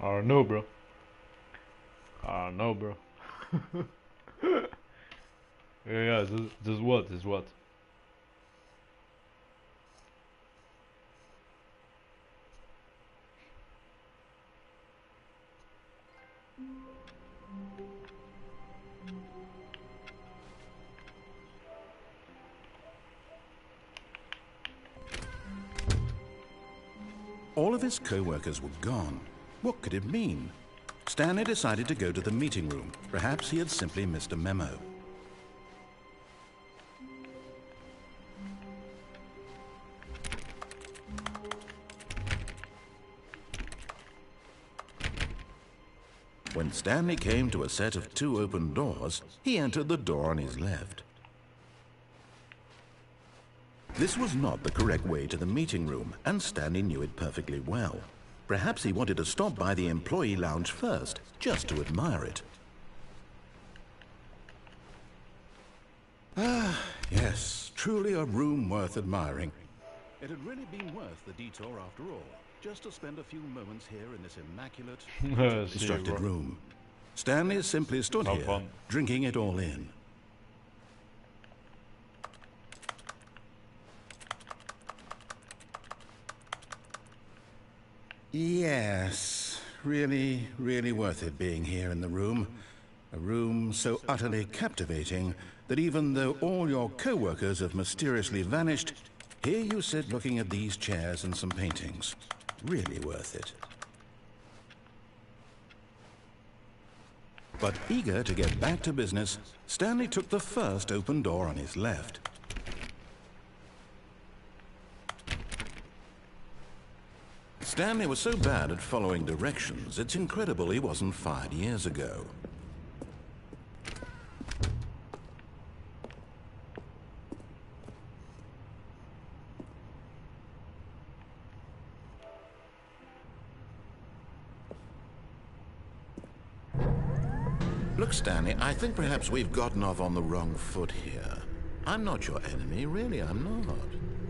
No, bro. No, bro. Yeah, this what? This what? All of his co-workers were gone. What could it mean? Stanley decided to go to the meeting room. Perhaps he had simply missed a memo. When Stanley came to a set of 2 open doors, he entered the door on his left. This was not the correct way to the meeting room, and Stanley knew it perfectly well. Perhaps he wanted to stop by the employee lounge first, just to admire it. Ah, yes, truly a room worth admiring. It had really been worth the detour after all, just to spend a few moments here in this immaculate, constructed room. Stanley simply stood here, drinking it all in. Yes, really, really worth it being here in the room. A room so utterly captivating that even though all your co-workers have mysteriously vanished, here you sit looking at these chairs and some paintings. Really worth it. But eager to get back to business, Stanley took the first open door on his left. Stanley was so bad at following directions, it's incredible he wasn't fired years ago. Look, Stanley, I think perhaps we've gotten off on the wrong foot here. I'm not your enemy, really, I'm not.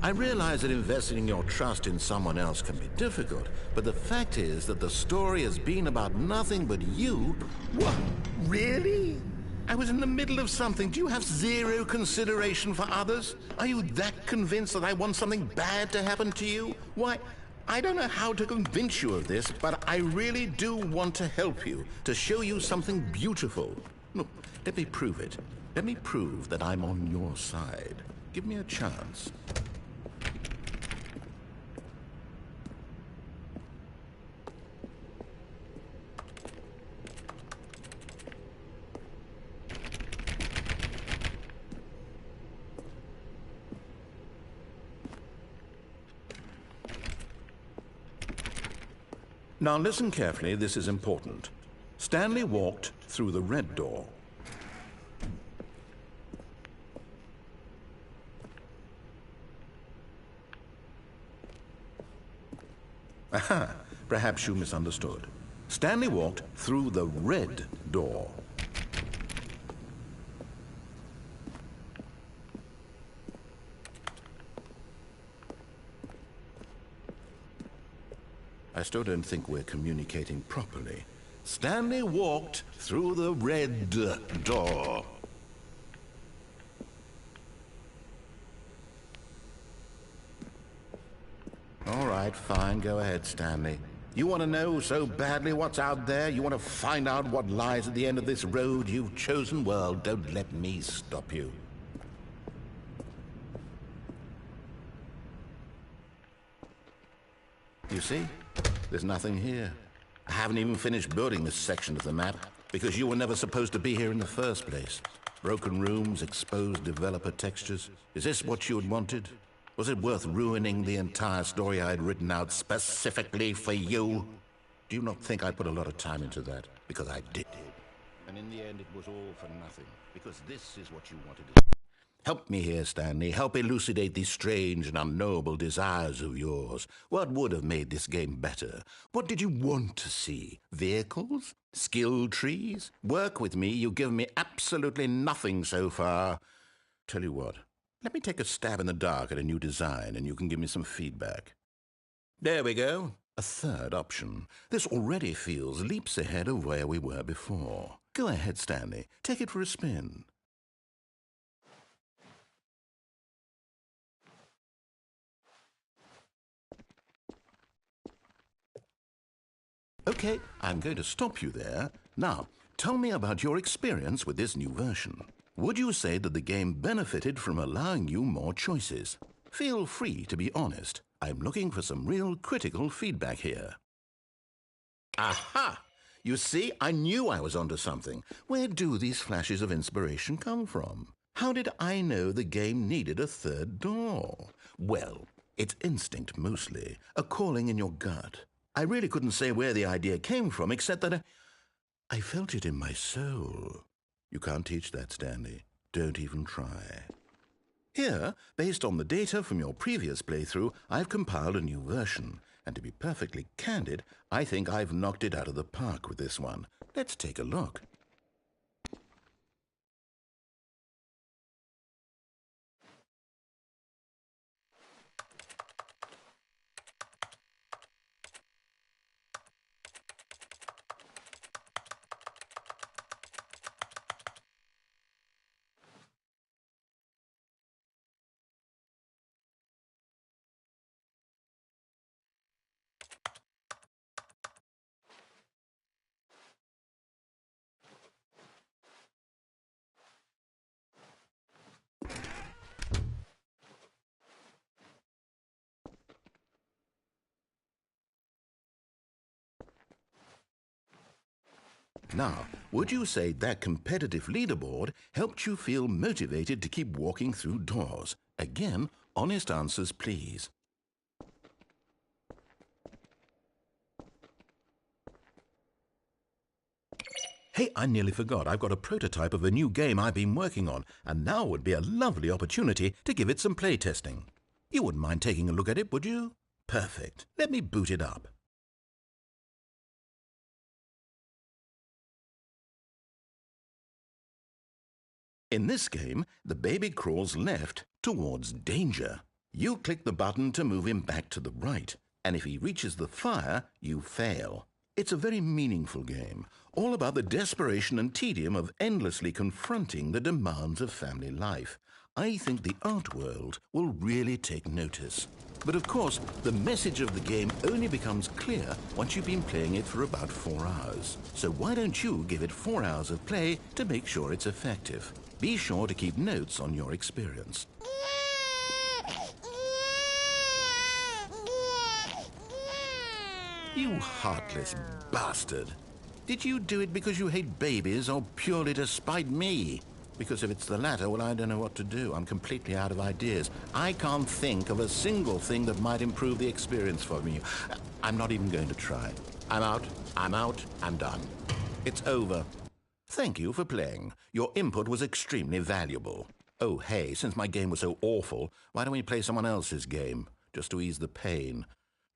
I realize that investing your trust in someone else can be difficult, but the fact is that the story has been about nothing but you. What? Really? I was in the middle of something. Do you have zero consideration for others? Are you that convinced that I want something bad to happen to you? Why, I don't know how to convince you of this, but I really do want to help you, to show you something beautiful. Look, let me prove it. Let me prove that I'm on your side. Give me a chance. Now listen carefully, this is important. Stanley walked through the red door. Aha, perhaps you misunderstood. Stanley walked through the red door. I still don't think we're communicating properly. Stanley walked through the red door. All right, fine, go ahead, Stanley. You want to know so badly what's out there? You want to find out what lies at the end of this road you've chosen? Well, don't let me stop you. You see? There's nothing here. I haven't even finished building this section of the map because you were never supposed to be here in the first place. Broken rooms, exposed developer textures. Is this what you had wanted? Was it worth ruining the entire story I had written out specifically for you? Do you not think I put a lot of time into that? Because I did. And in the end, it was all for nothing. Because this is what you wanted to do. Help me here, Stanley. Help elucidate these strange and unknowable desires of yours. What would have made this game better? What did you want to see? Vehicles? Skill trees? Work with me. You've given me absolutely nothing so far. Tell you what, let me take a stab in the dark at a new design and you can give me some feedback. There we go. A third option. This already feels leaps ahead of where we were before. Go ahead, Stanley. Take it for a spin. Okay, I'm going to stop you there. Now, tell me about your experience with this new version. Would you say that the game benefited from allowing you more choices? Feel free to be honest. I'm looking for some real critical feedback here. Aha! You see, I knew I was onto something. Where do these flashes of inspiration come from? How did I know the game needed a third door? Well, it's instinct mostly, a calling in your gut. I really couldn't say where the idea came from, except that I felt it in my soul. You can't teach that, Stanley. Don't even try. Here, based on the data from your previous playthrough, I've compiled a new version. And to be perfectly candid, I think I've knocked it out of the park with this one. Let's take a look. Now, would you say that competitive leaderboard helped you feel motivated to keep walking through doors? Again, honest answers, please. Hey, I nearly forgot. I've got a prototype of a new game I've been working on, and now would be a lovely opportunity to give it some playtesting. You wouldn't mind taking a look at it, would you? Perfect. Let me boot it up. In this game, the baby crawls left towards danger. You click the button to move him back to the right, and if he reaches the fire, you fail. It's a very meaningful game, all about the desperation and tedium of endlessly confronting the demands of family life. I think the art world will really take notice. But of course, the message of the game only becomes clear once you've been playing it for about 4 hours. So why don't you give it 4 hours of play to make sure it's effective? Be sure to keep notes on your experience. You heartless bastard. Did you do it because you hate babies or purely to spite me? Because if it's the latter, well, I don't know what to do. I'm completely out of ideas. I can't think of a single thing that might improve the experience for me. I'm not even going to try. I'm out, I'm done. It's over. Thank you for playing. Your input was extremely valuable. Oh, hey, since my game was so awful, why don't we play someone else's game, just to ease the pain?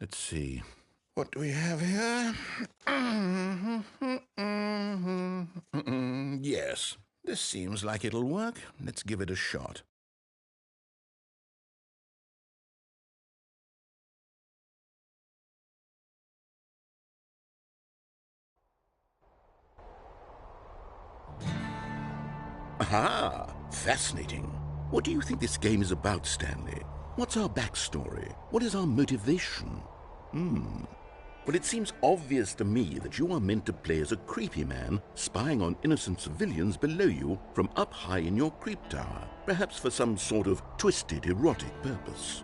Let's see. What do we have here? Yes, this seems like it'll work. Let's give it a shot. Aha! Fascinating. What do you think this game is about, Stanley? What's our backstory? What is our motivation? Well, it seems obvious to me that you are meant to play as a creepy man spying on innocent civilians below you from up high in your creep tower, perhaps for some sort of twisted, erotic purpose.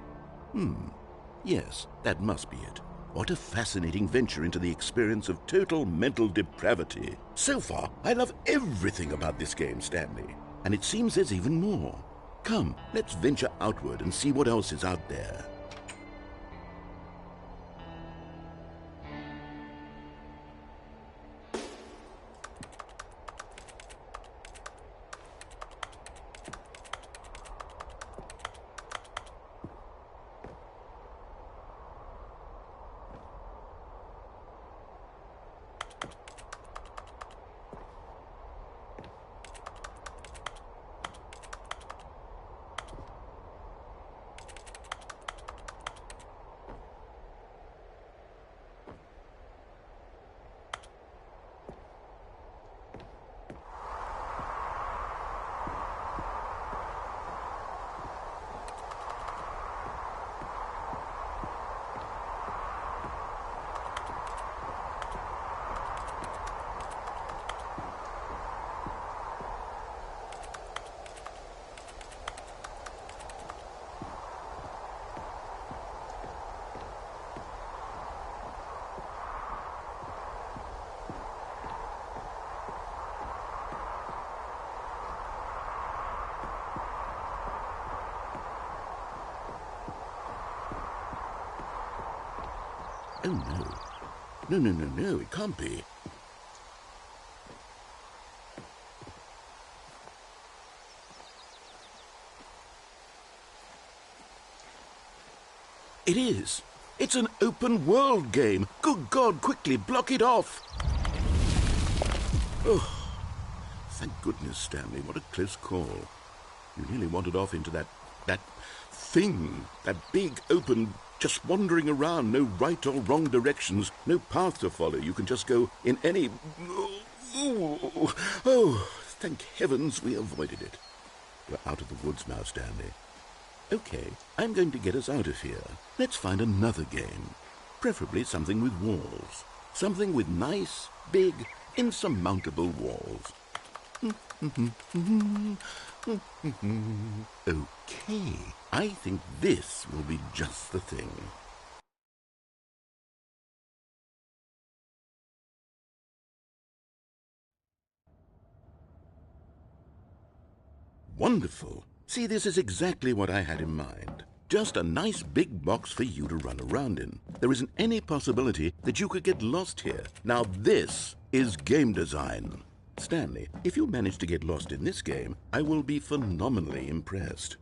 Yes, that must be it. What a fascinating venture into the experience of total mental depravity. So far, I love everything about this game, Stanley. And it seems there's even more. Come, let's venture outward and see what else is out there. Oh, no. No, no, no, no, it can't be. It is. It's an open world game. Good God, quickly block it off. Oh, thank goodness, Stanley. What a close call. You nearly wandered off into that thing, that big open, just wandering around, no right or wrong directions, no path to follow. You can just go in any... Oh, thank heavens we avoided it. We're out of the woods now, Stanley. Okay, I'm going to get us out of here. Let's find another game. Preferably something with walls. Something with nice, big, insurmountable walls. Okay, I think this will be just the thing. Wonderful. See, this is exactly what I had in mind. Just a nice big box for you to run around in. There isn't any possibility that you could get lost here. Now this is game design. Stanley, if you manage to get lost in this game, I will be phenomenally impressed.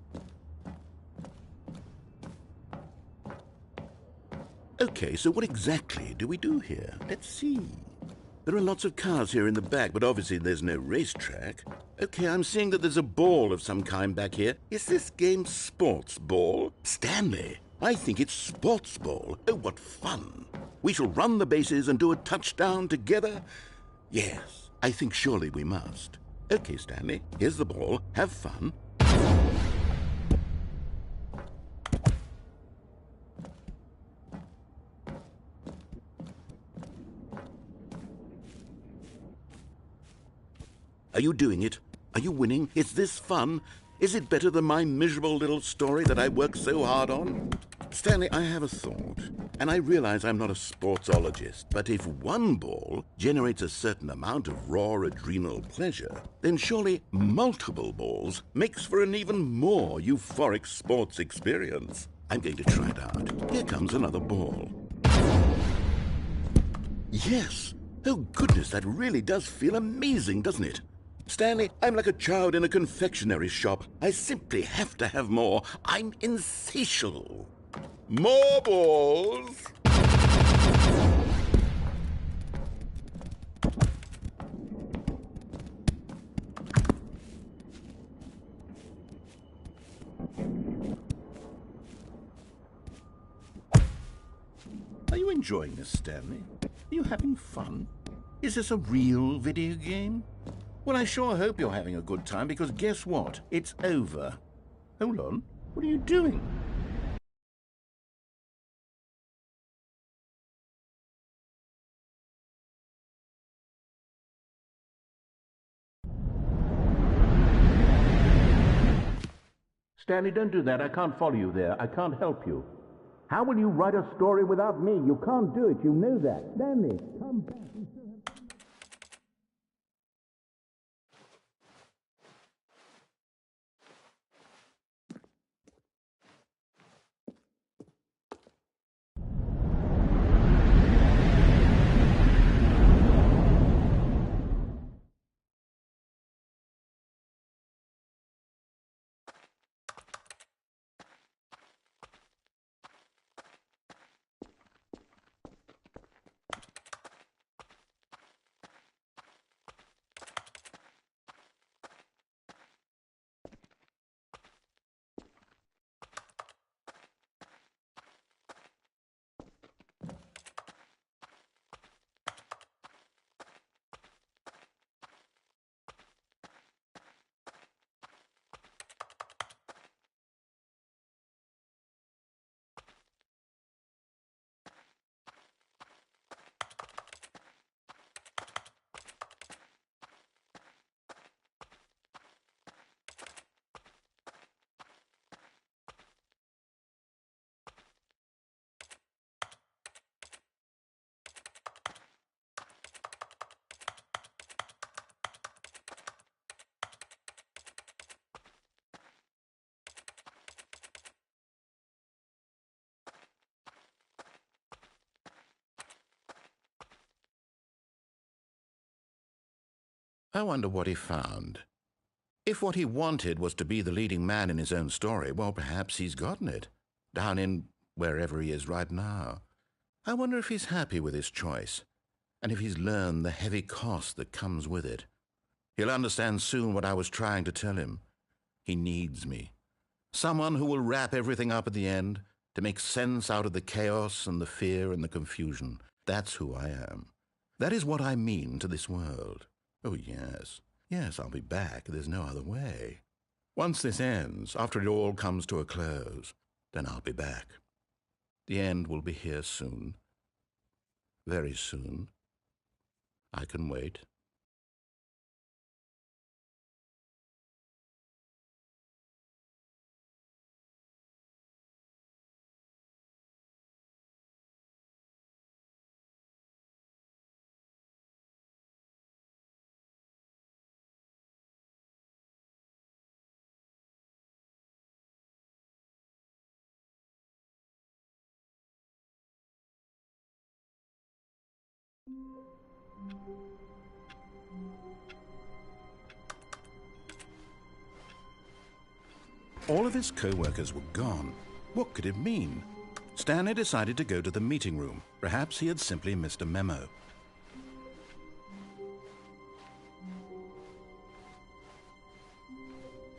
Okay, so what exactly do we do here? Let's see. There are lots of cars here in the back, but obviously there's no racetrack. Okay, I'm seeing that there's a ball of some kind back here. Is this game sports ball? Stanley, I think it's sports ball. Oh, what fun. We shall run the bases and do a touchdown together. Yes, I think surely we must. Okay, Stanley, here's the ball. Have fun. Are you doing it? Are you winning? Is this fun? Is it better than my miserable little story that I worked so hard on? Stanley, I have a thought, and I realize I'm not a sportsologist, but if one ball generates a certain amount of raw adrenal pleasure, then surely multiple balls makes for an even more euphoric sports experience. I'm going to try it out. Here comes another ball. Yes! Oh goodness, that really does feel amazing, doesn't it? Stanley, I'm like a child in a confectionery shop. I simply have to have more. I'm insatiable. More balls! Are you enjoying this, Stanley? Are you having fun? Is this a real video game? Well, I sure hope you're having a good time, because guess what? It's over. Hold on. What are you doing? Stanley, don't do that. I can't follow you there. I can't help you. How will you write a story without me? You can't do it. You know that. Stanley, come back. I wonder what he found. If what he wanted was to be the leading man in his own story, well, perhaps he's gotten it, down in wherever he is right now. I wonder if he's happy with his choice, and if he's learned the heavy cost that comes with it. He'll understand soon what I was trying to tell him. He needs me. Someone who will wrap everything up at the end, to make sense out of the chaos and the fear and the confusion. That's who I am. That is what I mean to this world. Oh, yes. Yes, I'll be back. There's no other way. Once this ends, after it all comes to a close, then I'll be back. The end will be here soon. Very soon. I can wait. All of his co-workers were gone. What could it mean? Stanley decided to go to the meeting room. Perhaps he had simply missed a memo.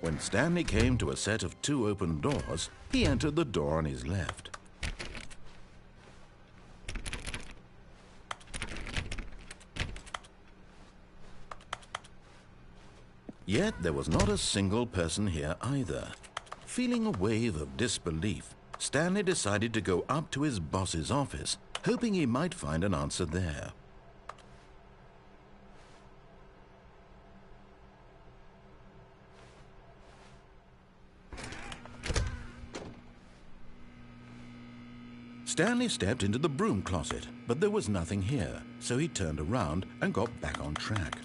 When Stanley came to a set of 2 open doors, he entered the door on his left. Yet there was not a single person here either. Feeling a wave of disbelief, Stanley decided to go up to his boss's office, hoping he might find an answer there. Stanley stepped into the broom closet, but there was nothing here, so he turned around and got back on track.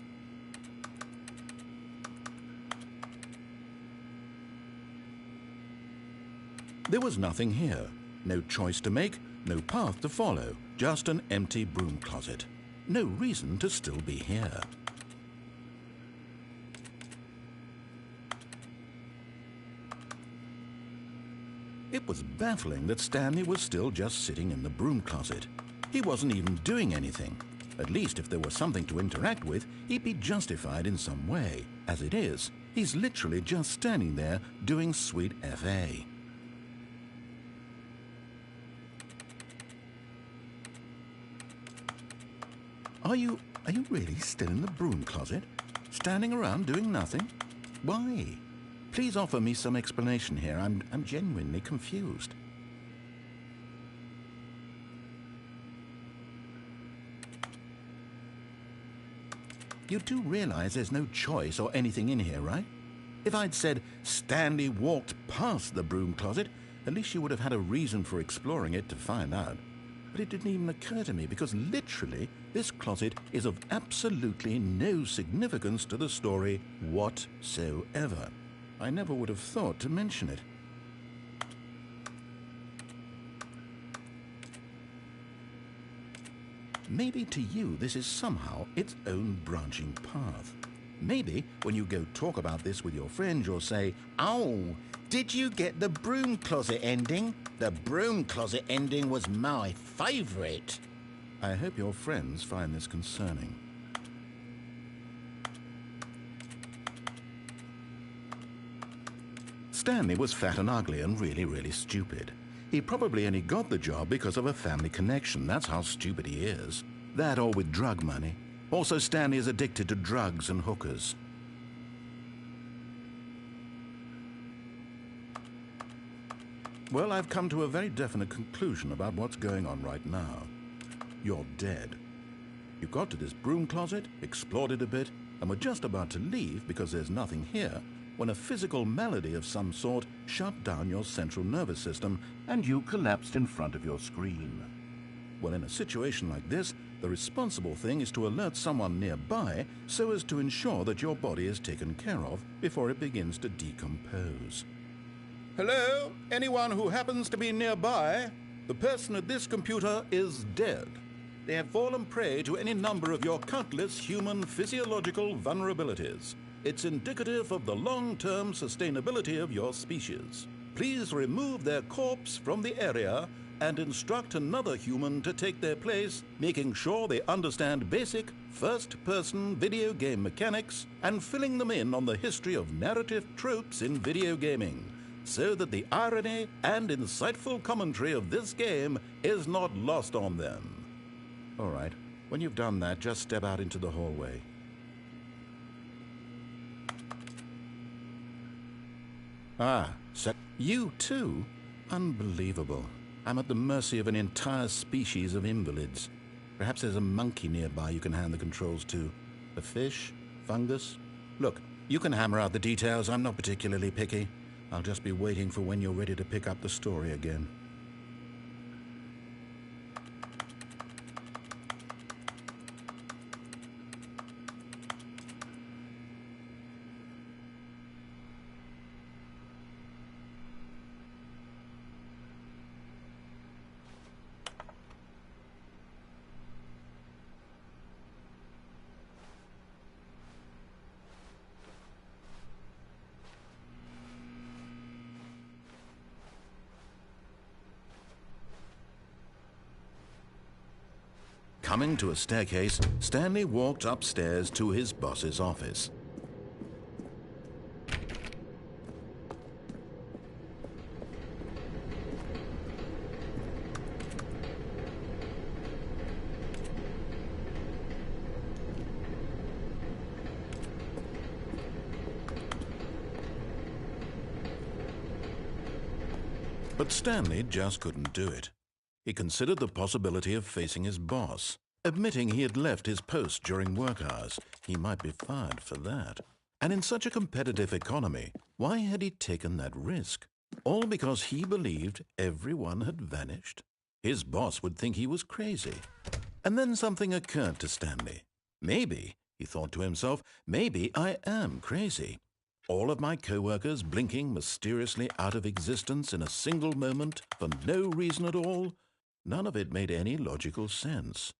There was nothing here. No choice to make, no path to follow, just an empty broom closet. No reason to still be here. It was baffling that Stanley was still just sitting in the broom closet. He wasn't even doing anything. At least if there was something to interact with, he'd be justified in some way. As it is, he's literally just standing there doing sweet FA. Are you really still in the broom closet? Standing around doing nothing? Why? Please offer me some explanation here. I'm genuinely confused. You do realize there's no choice or anything in here, right? If I'd said Stanley walked past the broom closet, at least you would have had a reason for exploring it to find out. But it didn't even occur to me because literally this closet is of absolutely no significance to the story whatsoever. I never would have thought to mention it. Maybe to you this is somehow its own branching path. Maybe when you go talk about this with your friends, you'll say, "Oh, did you get the broom closet ending? The broom closet ending was my favorite." I hope your friends find this concerning. Stanley was fat and ugly and really stupid. He probably only got the job because of a family connection. That's how stupid he is. That or with drug money. Also, Stanley is addicted to drugs and hookers. Well, I've come to a very definite conclusion about what's going on right now. You're dead. You got to this broom closet, explored it a bit, and were just about to leave because there's nothing here, when a physical malady of some sort shut down your central nervous system and you collapsed in front of your screen. Well, in a situation like this, the responsible thing is to alert someone nearby so as to ensure that your body is taken care of before it begins to decompose. Hello? Anyone who happens to be nearby? The person at this computer is dead. They have fallen prey to any number of your countless human physiological vulnerabilities. It's indicative of the long-term sustainability of your species. Please remove their corpse from the area and instruct another human to take their place, making sure they understand basic first-person video game mechanics and filling them in on the history of narrative tropes in video gaming, so that the irony and insightful commentary of this game is not lost on them. All right, when you've done that, just step out into the hallway. You too? Unbelievable. I'm at the mercy of an entire species of invalids. Perhaps there's a monkey nearby you can hand the controls to. A fish? Fungus? Look, you can hammer out the details. I'm not particularly picky. I'll just be waiting for when you're ready to pick up the story again. Coming to a staircase, Stanley walked upstairs to his boss's office. But Stanley just couldn't do it. He considered the possibility of facing his boss. Admitting he had left his post during work hours, he might be fired for that. And in such a competitive economy, why had he taken that risk? All because he believed everyone had vanished? His boss would think he was crazy. And then something occurred to Stanley. Maybe, he thought to himself, maybe I am crazy. All of my co-workers blinking mysteriously out of existence in a single moment for no reason at all? None of it made any logical sense.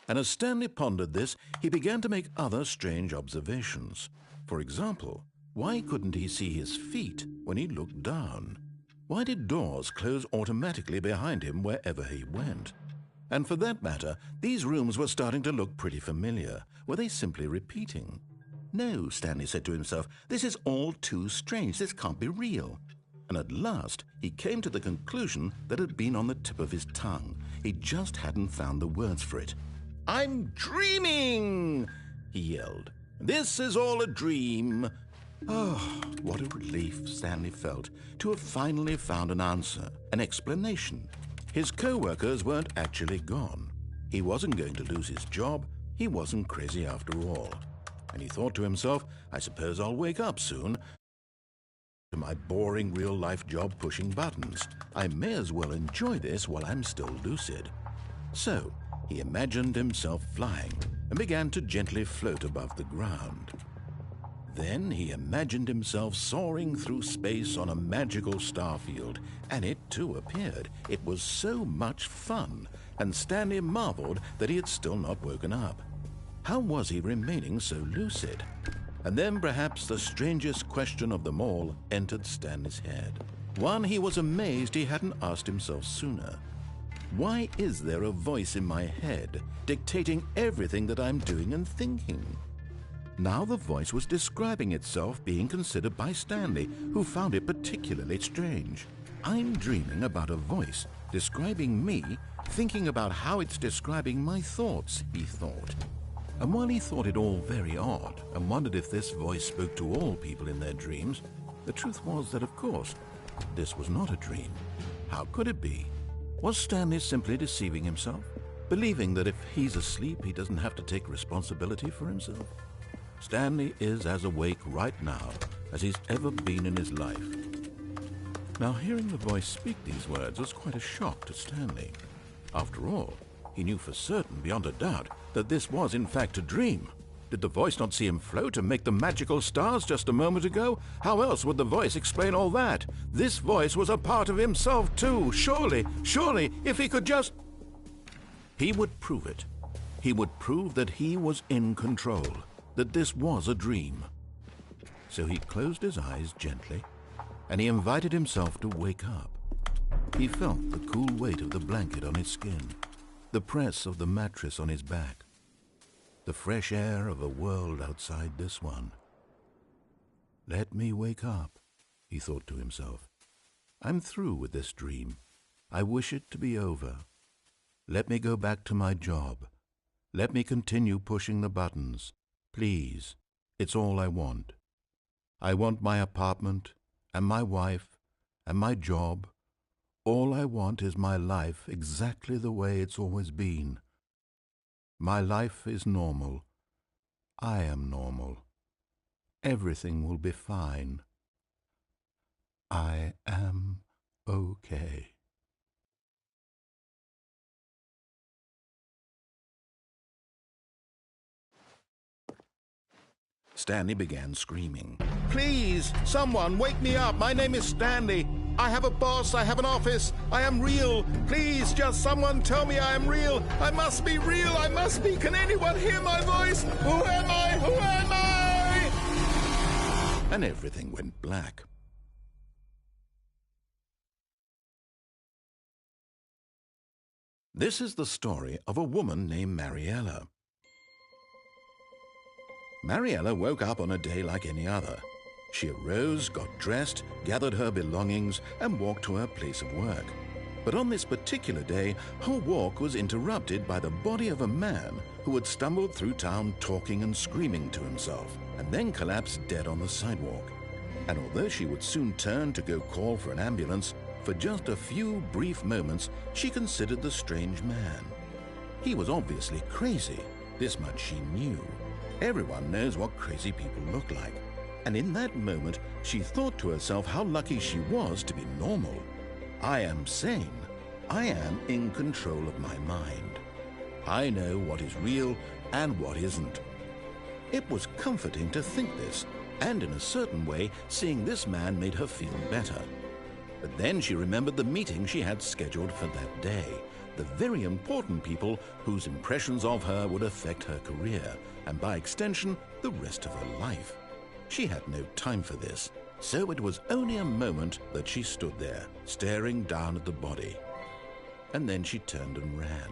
And as Stanley pondered this, he began to make other strange observations. For example, why couldn't he see his feet when he looked down? Why did doors close automatically behind him wherever he went? And for that matter, these rooms were starting to look pretty familiar. Were they simply repeating? No, Stanley said to himself, this is all too strange. This can't be real. And at last, he came to the conclusion that had been on the tip of his tongue. He just hadn't found the words for it. I'm dreaming, he yelled. This is all a dream. Oh, what a relief Stanley felt to have finally found an answer, an explanation. His co-workers weren't actually gone. He wasn't going to lose his job. He wasn't crazy after all. And he thought to himself, I suppose I'll wake up soon to my boring real-life job pushing buttons. I may as well enjoy this while I'm still lucid. So, he imagined himself flying and began to gently float above the ground. Then he imagined himself soaring through space on a magical starfield, and it too appeared. It was so much fun, and Stanley marveled that he had still not woken up. How was he remaining so lucid? And then perhaps the strangest question of them all entered Stanley's head. One he was amazed he hadn't asked himself sooner. Why is there a voice in my head dictating everything that I'm doing and thinking? Now the voice was describing itself being considered by Stanley, who found it particularly strange. I'm dreaming about a voice describing me, thinking about how it's describing my thoughts, he thought. And while he thought it all very odd and wondered if this voice spoke to all people in their dreams, the truth was that, of course, this was not a dream. How could it be? Was Stanley simply deceiving himself, believing that if he's asleep, he doesn't have to take responsibility for himself? Stanley is as awake right now as he's ever been in his life. Now, hearing the voice speak these words was quite a shock to Stanley. After all, he knew for certain, beyond a doubt, that this was in fact a dream. Did the voice not see him float and make the magical stars just a moment ago? How else would the voice explain all that? This voice was a part of himself too. Surely, if he could just... He would prove it. He would prove that he was in control, that this was a dream. So he closed his eyes gently, and he invited himself to wake up. He felt the cool weight of the blanket on his skin, the press of the mattress on his back, the fresh air of a world outside this one. Let me wake up, he thought to himself. I'm through with this dream. I wish it to be over. Let me go back to my job. Let me continue pushing the buttons. Please, it's all I want. I want my apartment, and my wife, and my job. All I want is my life exactly the way it's always been. My life is normal. I am normal. Everything will be fine. I am okay. Stanley began screaming. Please, someone, wake me up. My name is Stanley. I have a boss. I have an office. I am real. Please, just someone tell me I am real. I must be real. I must be. Can anyone hear my voice? Who am I? Who am I? And everything went black. This is the story of a woman named Mariella. Mariella woke up on a day like any other. She arose, got dressed, gathered her belongings, and walked to her place of work. But on this particular day, her walk was interrupted by the body of a man who had stumbled through town talking and screaming to himself, and then collapsed dead on the sidewalk. And although she would soon turn to go call for an ambulance, for just a few brief moments she considered the strange man. He was obviously crazy. This much she knew. Everyone knows what crazy people look like. And in that moment, she thought to herself how lucky she was to be normal. I am sane. I am in control of my mind. I know what is real and what isn't. It was comforting to think this, and in a certain way, seeing this man made her feel better. But then she remembered the meeting she had scheduled for that day, the very important people whose impressions of her would affect her career, and by extension, the rest of her life. She had no time for this, so it was only a moment that she stood there, staring down at the body. And then she turned and ran.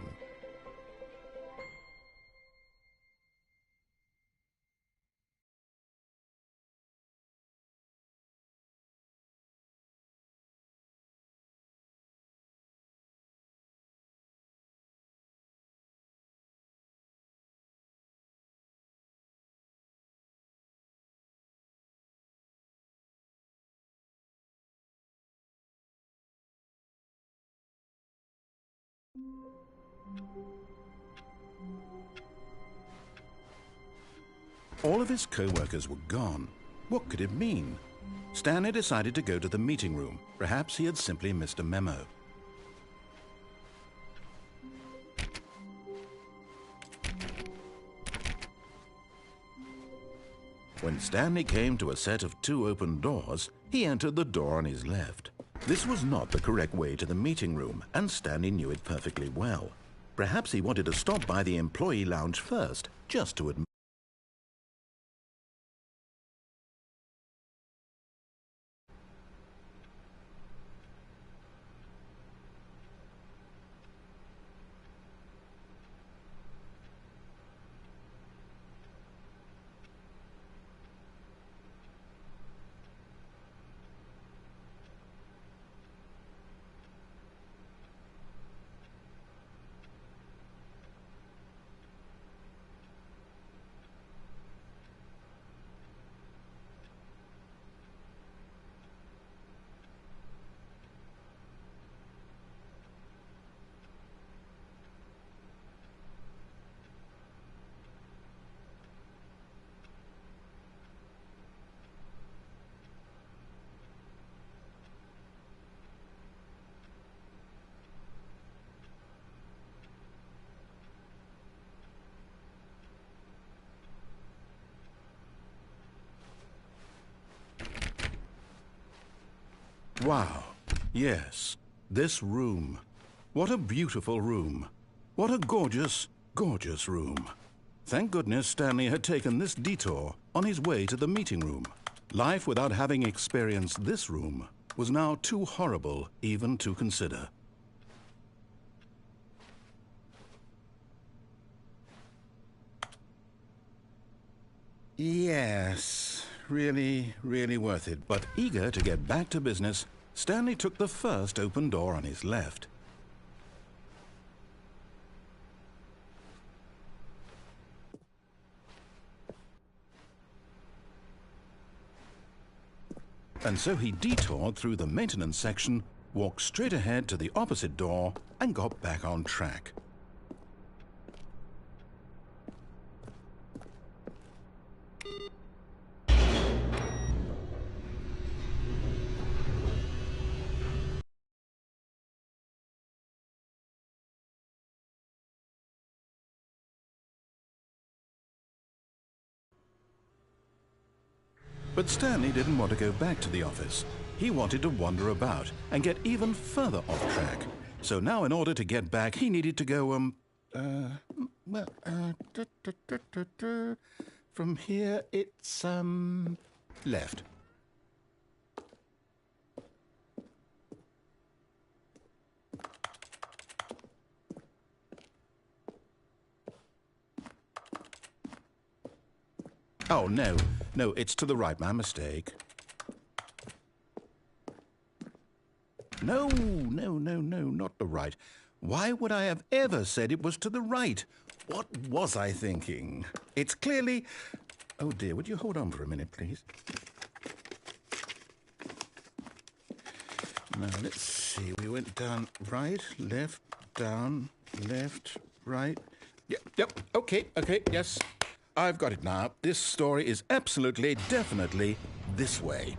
All of his co-workers were gone. What could it mean? Stanley decided to go to the meeting room. Perhaps he had simply missed a memo. When Stanley came to a set of 2 open doors, he entered the door on his left. This was not the correct way to the meeting room, and Stanley knew it perfectly well. Perhaps he wanted to stop by the employee lounge first, just to admit. Wow, yes, this room. What a beautiful room. What a gorgeous, gorgeous room. Thank goodness Stanley had taken this detour on his way to the meeting room. Life without having experienced this room was now too horrible even to consider. Yes, really, really worth it. But eager to get back to business, Stanley took the first open door on his left. And so he detoured through the maintenance section, walked straight ahead to the opposite door, and got back on track. But Stanley didn't want to go back to the office. He wanted to wander about and get even further off track. So now in order to get back, he needed to go, from here it's, left. Oh, no. No, it's to the right. My mistake. No, not the right. Why would I have ever said it was to the right? What was I thinking? It's clearly... Oh, dear, would you hold on for a minute, please? Now, let's see. We went down right, left, down, left, right. Yep, okay, yes. I've got it now. This story is absolutely, definitely this way.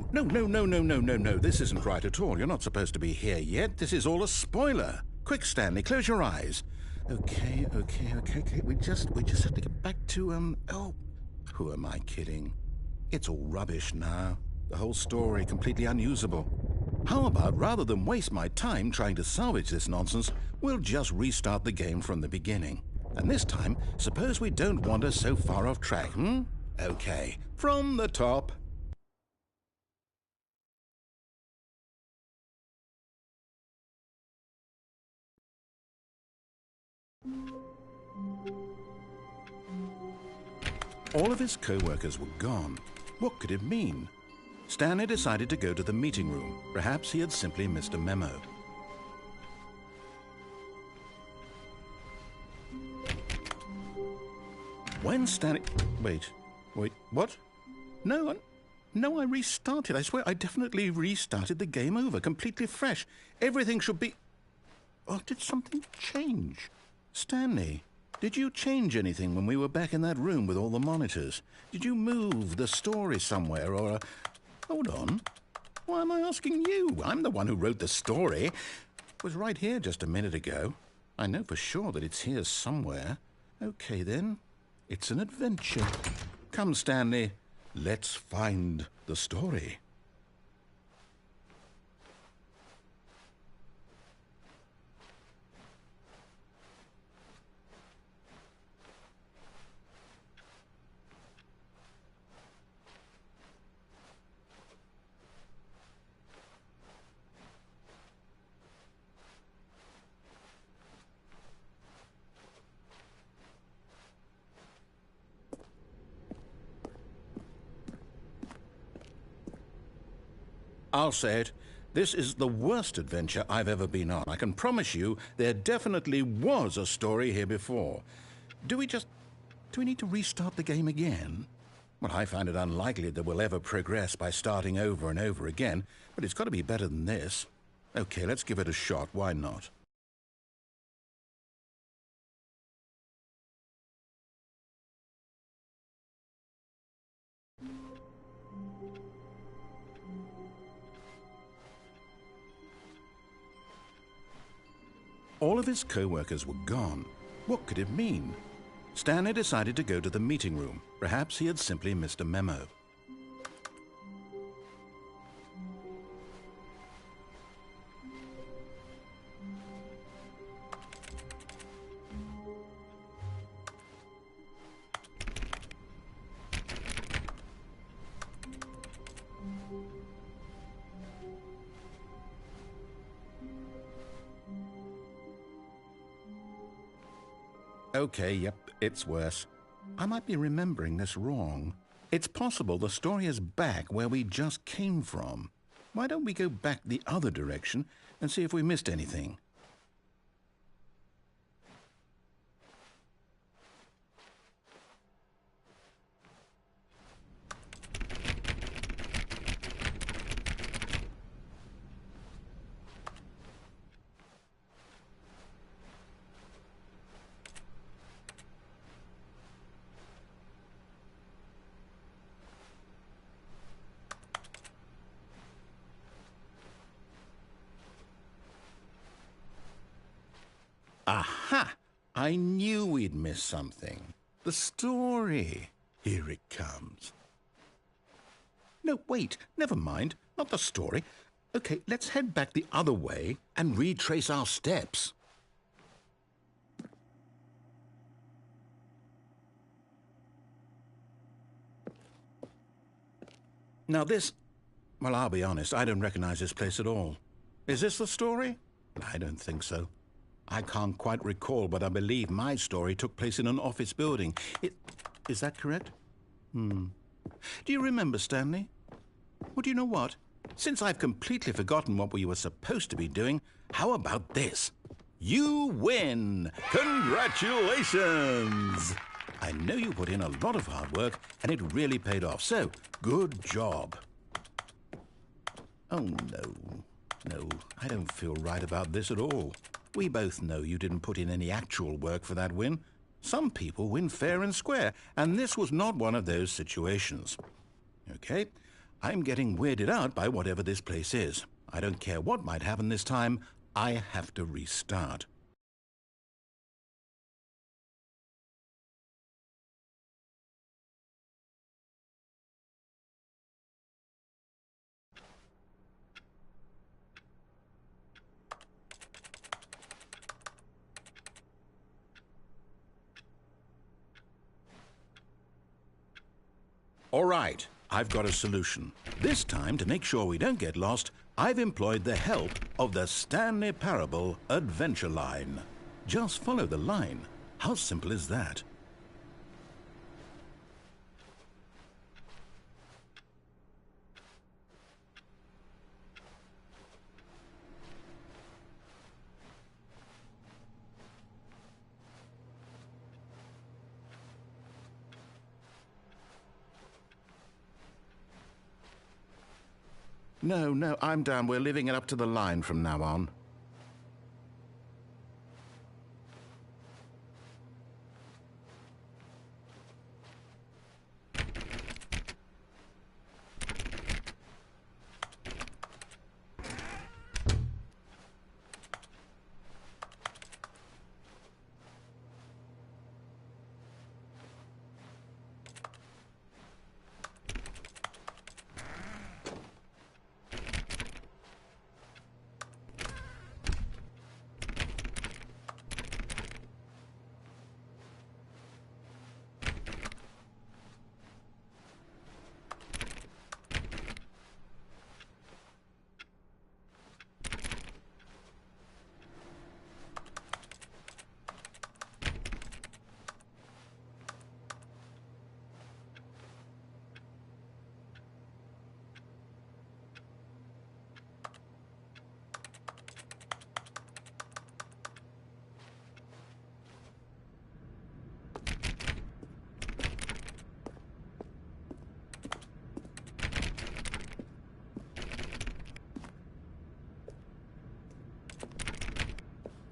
No. This isn't right at all. You're not supposed to be here yet. This is all a spoiler. Quick, Stanley, close your eyes. Okay. We just have to get back to, oh, who am I kidding? It's all rubbish now. The whole story completely unusable. How about, rather than waste my time trying to salvage this nonsense, we'll just restart the game from the beginning. And this time, suppose we don't wander so far off track, Okay, from the top. All of his co-workers were gone. What could it mean? Stanley decided to go to the meeting room. Perhaps he had simply missed a memo. When Stanley... Wait, what? No, I restarted. I swear I definitely restarted the game over, completely fresh. Everything should be... Oh, did something change? Stanley, did you change anything when we were back in that room with all the monitors? Did you move the story somewhere or... Hold on. Why am I asking you? I'm the one who wrote the story. It was right here just a minute ago. I know for sure that it's here somewhere. Okay, then. It's an adventure. Come, Stanley. Let's find the story. I'll say it. This is the worst adventure I've ever been on. I can promise you there definitely was a story here before. Do we need to restart the game again? Well, I find it unlikely that we'll ever progress by starting over and over again, but it's got to be better than this. Okay, let's give it a shot. Why not? All of his co-workers were gone. What could it mean? Stanley decided to go to the meeting room. Perhaps he had simply missed a memo. Okay, yep, it's worse. I might be remembering this wrong. It's possible the story is back where we just came from. Why don't we go back the other direction and see if we missed anything? Aha! I knew we'd miss something. The story. Here it comes. No, wait, never mind. Not the story. Okay, let's head back the other way and retrace our steps. Now this... Well, I'll be honest, I don't recognize this place at all. Is this the story? I don't think so. I can't quite recall, but I believe my story took place in an office building. Is that correct? Do you remember, Stanley? Well, do you know what? Since I've completely forgotten what we were supposed to be doing, how about this? You win! Congratulations! I know you put in a lot of hard work, and it really paid off, so good job. Oh, no. No, I don't feel right about this at all. We both know you didn't put in any actual work for that win. Some people win fair and square, and this was not one of those situations. Okay, I'm getting weirded out by whatever this place is. I don't care what might happen this time. I have to restart. All right, I've got a solution. This time, to make sure we don't get lost, I've employed the help of the Stanley Parable Adventure Line. Just follow the line. How simple is that? No, I'm down. We're leaving it up to the line from now on.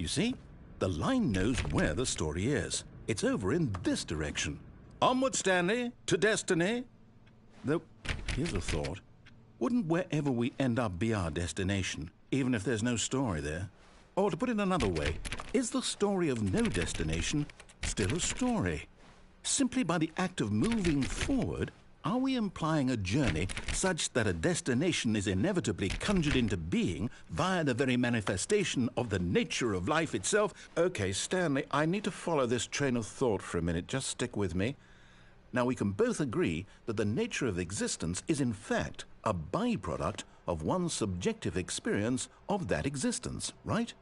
see? The line knows where the story is. It's over in this direction. Onward, Stanley, to destiny. Though, here's a thought. Wouldn't wherever we end up be our destination, even if there's no story there? Or to put it another way, is the story of no destination still a story? Simply by the act of moving forward, are we implying a journey such that a destination is inevitably conjured into being via the very manifestation of the nature of life itself? Okay, Stanley, I need to follow this train of thought for a minute. Just stick with me. Now, we can both agree that the nature of existence is in fact a byproduct of one's subjective experience of that existence, right?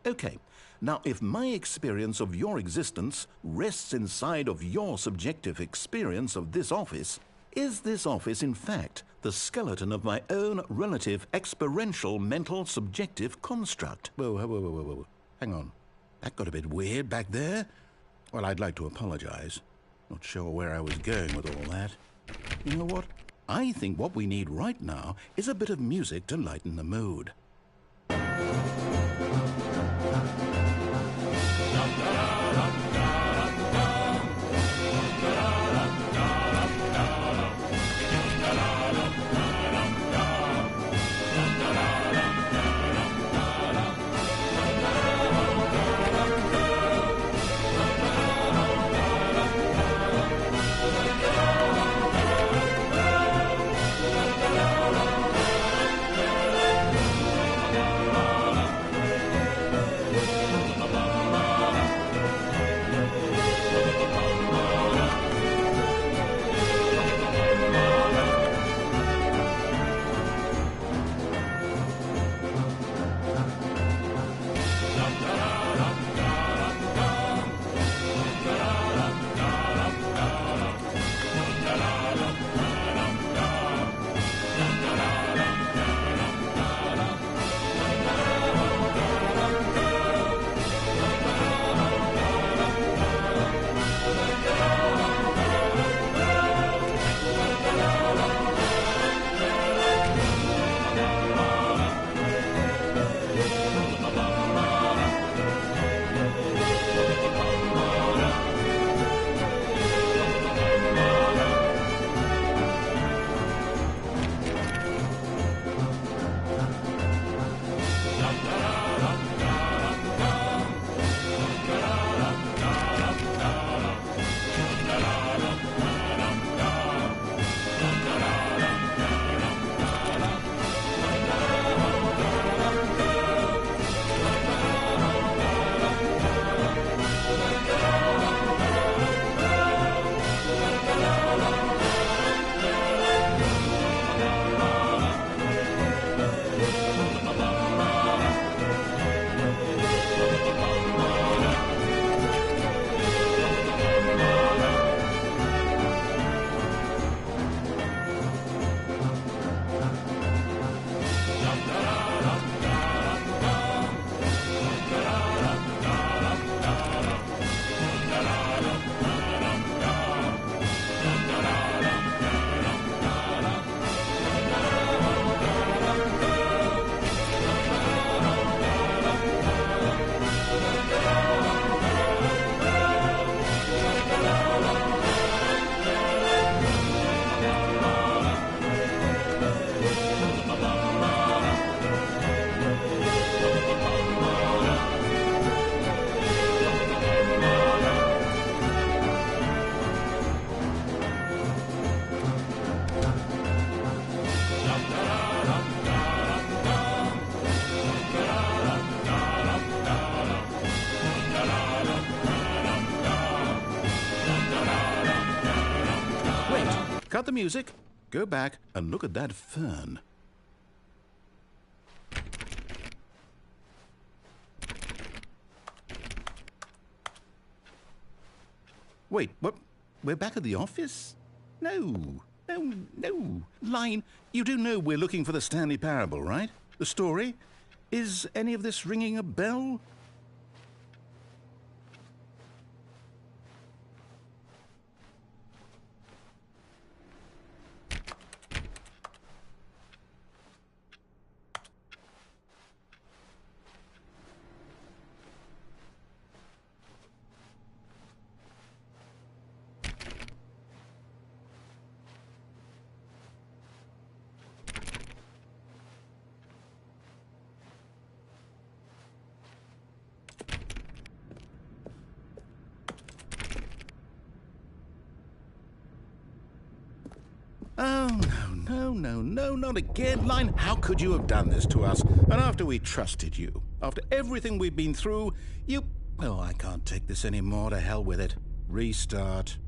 Okay, now if my experience of your existence rests inside of your subjective experience of this office, is this office in fact the skeleton of my own relative experiential mental subjective construct? Whoa. Hang on. That got a bit weird back there. Well, I'd like to apologize. Not sure where I was going with all that. You know what? I think what we need right now is a bit of music to lighten the mood. Cut the music, go back and look at that fern. Wait, what? We're back at the office? No. Line, you do know we're looking for the Stanley Parable, right? The story? Is any of this ringing a bell? no, not again. Line, how could you have done this to us? And after we trusted you, after everything we've been through, you... Oh, I can't take this anymore. To hell with it. Restart.